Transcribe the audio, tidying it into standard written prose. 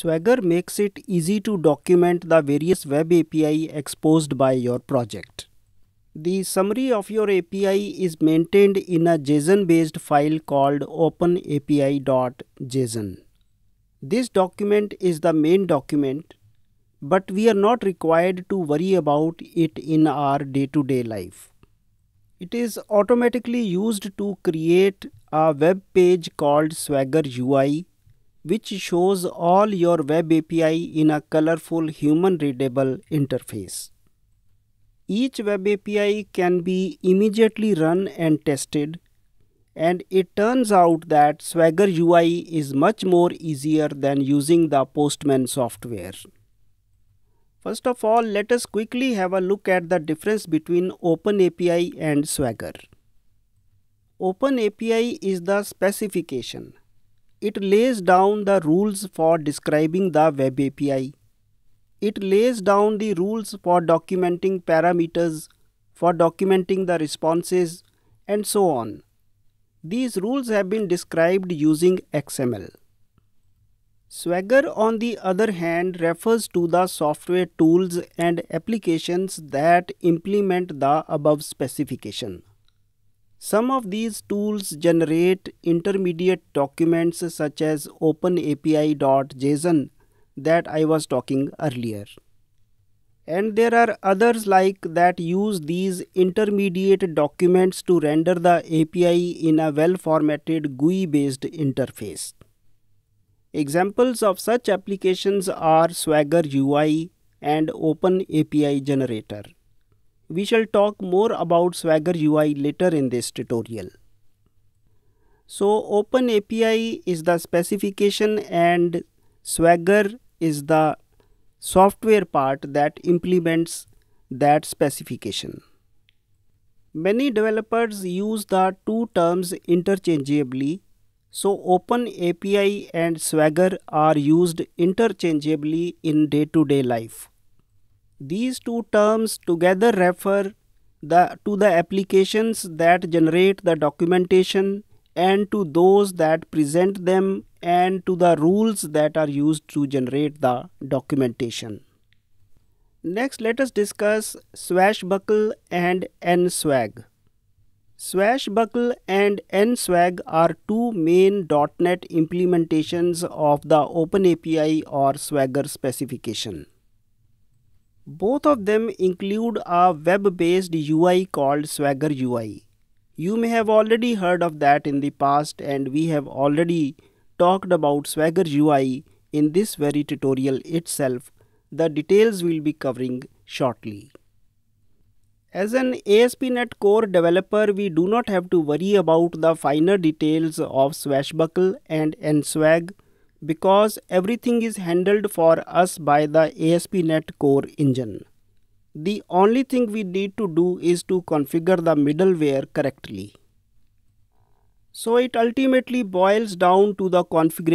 Swagger makes it easy to document the various web API exposed by your project. The summary of your API is maintained in a JSON-based file called OpenAPI.json. This document is the main document, but we are not required to worry about it in our day-to-day life. It is automatically used to create a web page called Swagger UI, which shows all your web API in a colorful human-readable interface. Each web API can be immediately run and tested, and it turns out that Swagger UI is much more easier than using the Postman software. First of all, let us quickly have a look at the difference between OpenAPI and Swagger. OpenAPI is the specification. It lays down the rules for describing the web API. It lays down the rules for documenting parameters, for documenting the responses, and so on. These rules have been described using XML. Swagger, on the other hand, refers to the software tools and applications that implement the above specification. Some of these tools generate intermediate documents such as OpenAPI.json that I was talking earlier. And there are others like that use these intermediate documents to render the API in a well-formatted GUI-based interface. Examples of such applications are Swagger UI and OpenAPI Generator. We shall talk more about Swagger UI later in this tutorial. So OpenAPI is the specification and Swagger is the software part that implements that specification. Many developers use the two terms interchangeably, so OpenAPI and Swagger are used interchangeably in day-to-day life. These two terms together refer to the applications that generate the documentation and to those that present them and to the rules that are used to generate the documentation. Next, let us discuss SwashBuckle and NSwag. SwashBuckle and NSwag are two main .NET implementations of the OpenAPI or Swagger specification. Both of them include a web-based UI called Swagger UI. You may have already heard of that in the past, and we have already talked about Swagger UI in this very tutorial itself. The details we'll be covering shortly. As an ASPNET Core developer, we do not have to worry about the finer details of SwashBuckle and NSwag because everything is handled for us by the ASPNET Core engine. The only thing we need to do is to configure the middleware correctly. So it ultimately boils down to the configuration